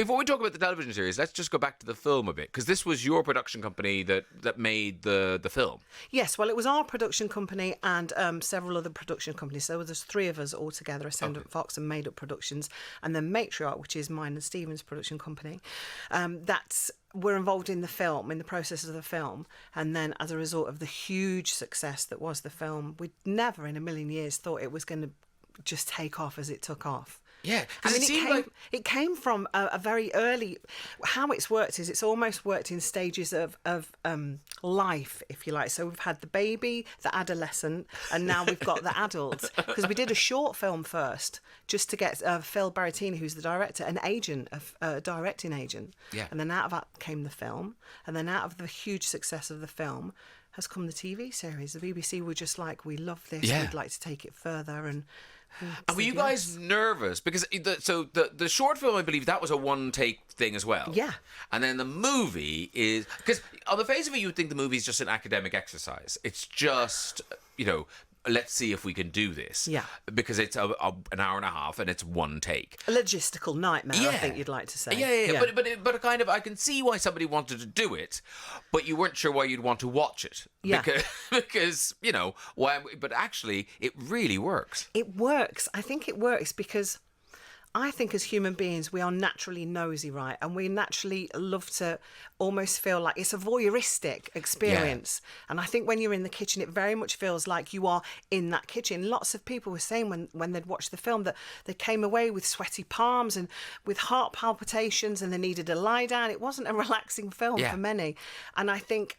before we talk about the television series, let's just go back to the film a bit, because this was your production company that made the film. Yes, well, it was our production company and several other production companies. So there's 3 of us all together, Ascendant Fox and Made Up Productions, and then Matriarch, which is mine and Stephen's production company. We're involved in the film, in the process of the film, and then as a result of the huge success that was the film, we'd never in a million years thought it was going to just take off as it took off. Yeah, I mean, it came from a very early. How it's worked is it's almost worked in stages of life, if you like. So we've had the baby, the adolescent, and now we've got the adult. Because we did a short film first, just to get Phil Barrettini, who's the director, an agent, a directing agent. Yeah. And then out of that came the film, and then out of the huge success of the film has come the TV series. The BBC were just like, we love this. Yeah. We'd like to take it further and. And were you guys nervous? Because the short film, I believe, that was a one-take thing as well. Yeah. And then the movie is... Because on the face of it, you would think the movie is just an academic exercise. It's just, let's see if we can do this. Yeah. Because it's an hour and a half and it's one take. A logistical nightmare, Yeah. I think you'd like to say. Yeah. But kind of, I can see why somebody wanted to do it, but you weren't sure why you'd want to watch it. Yeah. Because why? But actually, it really works. It works. I think it works because I think as human beings, we are naturally nosy, right? And we naturally love to almost feel like it's a voyeuristic experience. Yeah. And I think when you're in the kitchen, it very much feels like you are in that kitchen. Lots of people were saying when they'd watched the film that they came away with sweaty palms and with heart palpitations and they needed a lie down. It wasn't a relaxing film for many. And I think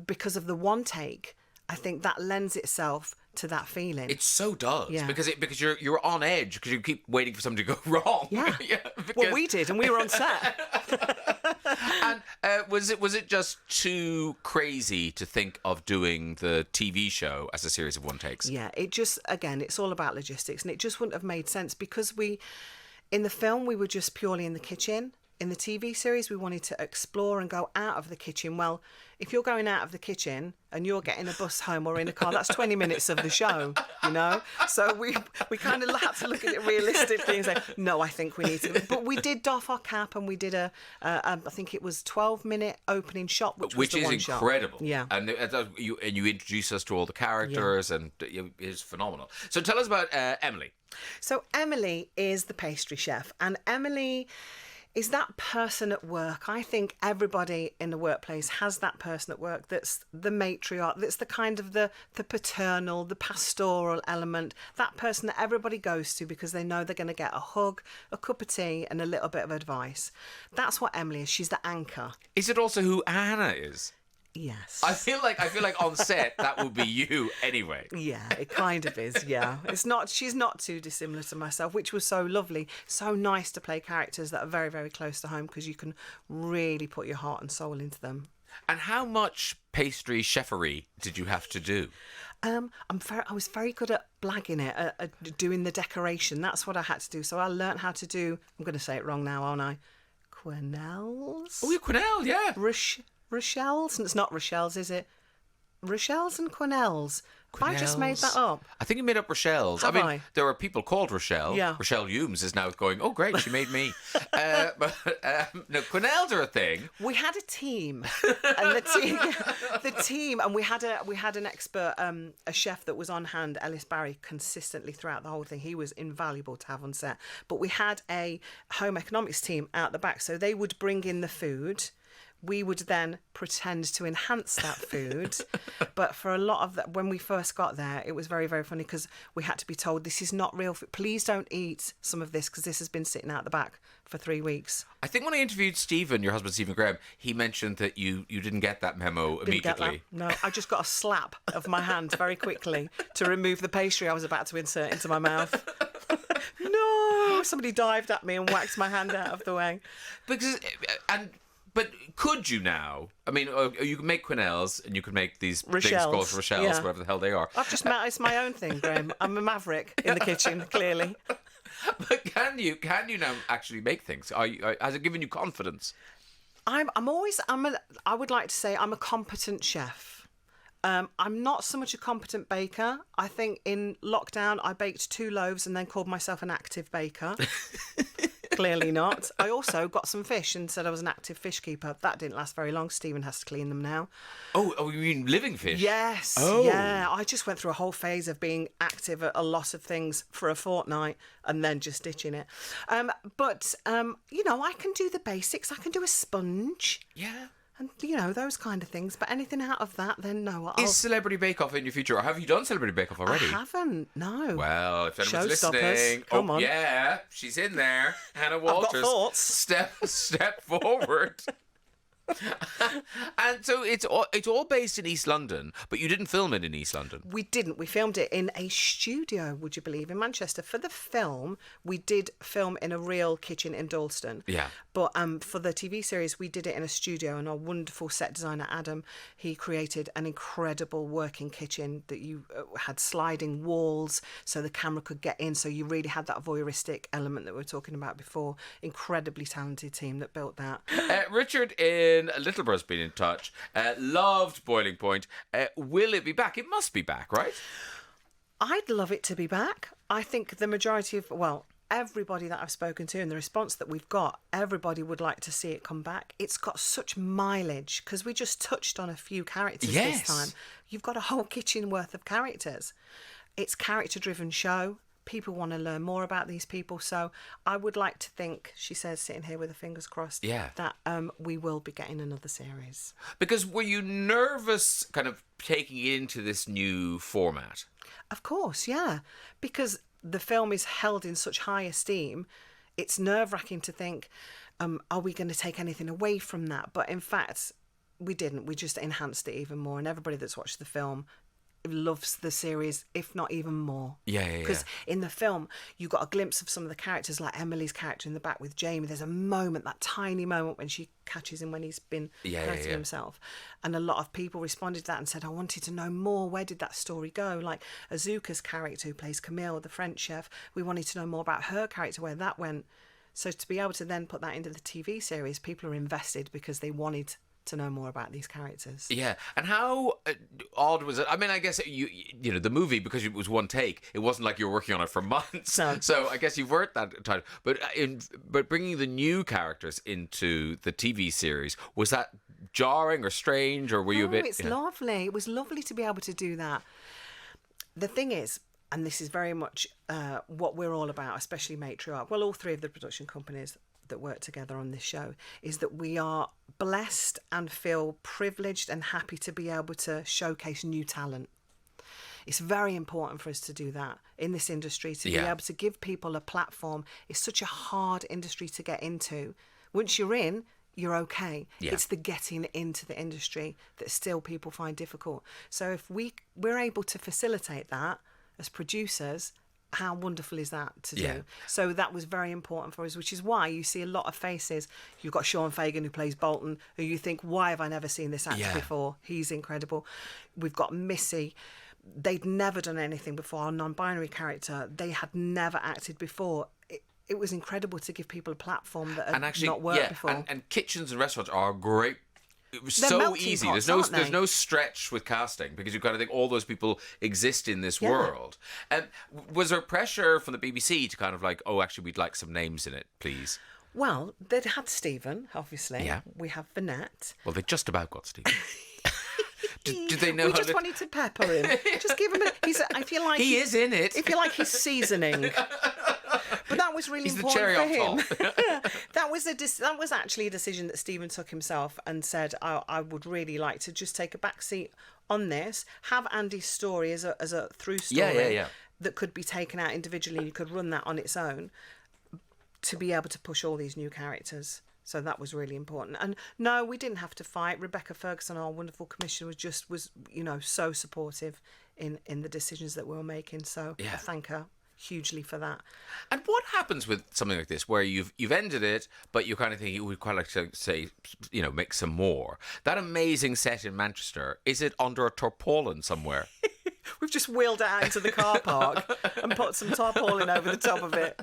because of the one take, I think that lends itself to that feeling. It so does. Yeah. Because you're on edge because you keep waiting for something to go wrong. Yeah. Well, we did, and we were on set. And was it just too crazy to think of doing the TV show as a series of one takes? Yeah, it just, again, it's all about logistics, and it just wouldn't have made sense because in the film, we were just purely in the kitchen. In the TV series, we wanted to explore and go out of the kitchen. Well, if you're going out of the kitchen and you're getting a bus home or in a car, that's 20 minutes of the show, So we kind of had to look at it realistically and say, no, I think we need to. But we did doff our cap and we did I think it was 12-minute opening shot, which is incredible. Shot. Yeah. And you introduce us to all the characters and it's phenomenal. So tell us about Emily. So Emily is the pastry chef, and Emily is that person at work. I think everybody in the workplace has that person at work that's the matriarch, that's the kind of the paternal, the pastoral element, that person that everybody goes to because they know they're going to get a hug, a cup of tea and a little bit of advice. That's what Emily is. She's the anchor. Is it also who Anna is? Yes. I feel like on set that would be you anyway. Yeah, it kind of is, yeah. She's not too dissimilar to myself, which was so lovely. So nice to play characters that are very, very close to home because you can really put your heart and soul into them. And how much pastry chefery did you have to do? I was very good at blagging it, at doing the decoration. That's what I had to do. So I learnt how to do, I'm going to say it wrong now, aren't I? Quenelles? Oh, yeah, Quenelle, yeah. Rochelle's? It's not Rochelle's, is it? Rochelle's and Quenelles. Have I just made that up? I think you made up Rochelle's. Have I? There are people called Rochelle. Yeah. Rochelle Humes is now going, oh, great, she made me. But no, Quenelles are a thing. We had a team. And the team, and we had an expert, a chef that was on hand, Ellis Barry, consistently throughout the whole thing. He was invaluable to have on set. But we had a home economics team out the back, so they would bring in the food. We would then pretend to enhance that food. But for a lot of that, when we first got there, it was very, very funny because we had to be told, this is not real food. Please don't eat some of this because this has been sitting out the back for 3 weeks. I think when I interviewed Stephen, your husband, Stephen Graham, he mentioned that you didn't get that memo immediately. No, I just got a slap of my hand very quickly to remove the pastry I was about to insert into my mouth. No! Somebody dived at me and whacked my hand out of the way. But could you now? I mean, you can make quenelles and you can make these things called Rochelle's, whatever the hell they are. It's my own thing, Graham. I'm a maverick in the kitchen, clearly. But can you now actually make things? Has it given you confidence? I would like to say I'm a competent chef. I'm not so much a competent baker. I think in lockdown I baked 2 loaves and then called myself an active baker. Clearly not. I also got some fish and said I was an active fish keeper. That didn't last very long. Stephen has to clean them now. Oh, you mean living fish? Yes. Oh. Yeah. I just went through a whole phase of being active at a lot of things for a fortnight and then just ditching it. But I can do the basics. I can do a sponge. Yeah. And, those kind of things. But anything out of that, then no. Is Celebrity Bake Off in your future? Or have you done Celebrity Bake Off already? I haven't, no. Well, if anyone's Showstoppers. listening... Come on. Yeah, she's in there. Hannah Walters. I've got thoughts. Step forward. And so it's all based in East London, but you didn't film it in East London. We didn't. We filmed it in a studio, would you believe, in Manchester. For the film, we did film in a real kitchen in Dalston. Yeah. But for the TV series, we did it in a studio, and our wonderful set designer, Adam, he created an incredible working kitchen that you had sliding walls so the camera could get in, so you really had that voyeuristic element that we were talking about before. Incredibly talented team that built that. Richard in Littleborough's been in touch. Loved Boiling Point. Will it be back? It must be back, right? I'd love it to be back. I think the majority of, everybody that I've spoken to and the response that we've got, everybody would like to see it come back. It's got such mileage because we just touched on a few characters this time. You've got a whole kitchen worth of characters. It's character-driven show. People want to learn more about these people. So I would like to think, she says, sitting here with her fingers crossed, that we will be getting another series. Because were you nervous kind of taking it into this new format? Of course, yeah. Because the film is held in such high esteem, it's nerve-wracking to think, are we going to take anything away from that? But in fact, we didn't. We just enhanced it even more. And everybody that's watched the film loves the series, if not even more. Yeah. Because in the film, you got a glimpse of some of the characters, like Emily's character in the back with Jamie. There's a moment, that tiny moment when she catches him when he's been hurting himself. And a lot of people responded to that and said, I wanted to know more. Where did that story go? Like Azuka's character who plays Camille, the French chef, we wanted to know more about her character, where that went. So to be able to then put that into the TV series, people are invested because they wanted to know more about these characters. Yeah. And how odd was it? I mean, I guess you know the movie, because it was one take, it wasn't like you were working on it for months. No. So I guess you've worked that time. But bringing the new characters into the TV series, was that jarring or strange, or were you a bit? It's lovely. It was lovely to be able to do that. The thing is, and this is very much what we're all about, especially Matriarch, well, all three of the production companies that work together on this show, is that we are blessed and feel privileged and happy to be able to showcase new talent. It's very important for us to do that in this industry, to be able to give people a platform. It's such a hard industry to get into. Once you're in, you're okay. Yeah. It's the getting into the industry that still people find difficult. So if we're able to facilitate that as producers, how wonderful is that to do? So that was very important for us, which is why you see a lot of faces. You've got Sean Fagan, who plays Bolton, who you think, why have I never seen this actor before? He's incredible. We've got Missy. They'd never done anything before. Our non-binary character, they had never acted before. It was incredible to give people a platform that had not worked before. And kitchens and restaurants are great. It was They're so easy. Pots, There's no stretch with casting, because you've got to think all those people exist in this world. And was there pressure from the BBC to kind of like, oh, actually, we'd like some names in it, please? Well, they'd had Stephen, obviously. Yeah. We have Vanette. Well, they just about got Stephen. Did they know? We just wanted to pepper him. Just give him I feel like he is in it. If you like, he's seasoning. But that was really important for him. That was actually a decision that Stephen took himself and said, I would really like to just take a back seat on this, have Andy's story as a through story that could be taken out individually. You could run that on its own to be able to push all these new characters. So that was really important. And no, we didn't have to fight. Rebecca Ferguson, our wonderful commissioner, was so supportive in the decisions that we were making. So I thank her hugely for that. And what happens with something like this, where you've ended it, but you kind of think you would quite like to say, make some more? That amazing set in Manchester, is it under a tarpaulin somewhere? We've just wheeled it out into the car park and put some tarpaulin over the top of it.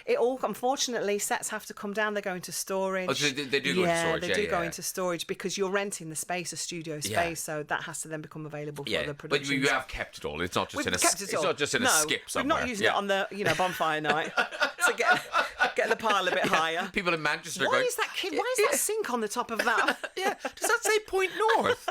Unfortunately, sets have to come down. They go into storage. Oh, so they do go into storage. They do go into storage because you're renting the space, a studio space, so that has to then become available for other productions. But you have kept it all. It's not just in a skip somewhere. We've not used it on the bonfire night. to get the pile a bit higher. People in Manchester Why going, is that kid? Why is that sink on the top of that? yeah, does that say Point North?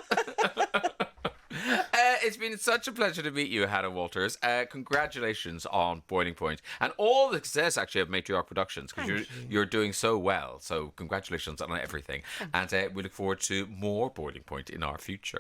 It's been such a pleasure to meet you, Hannah Walters. Congratulations on Boiling Point and all the success actually of Matriarch Productions, because you're doing so well. So congratulations on everything. And we look forward to more Boiling Point in our future.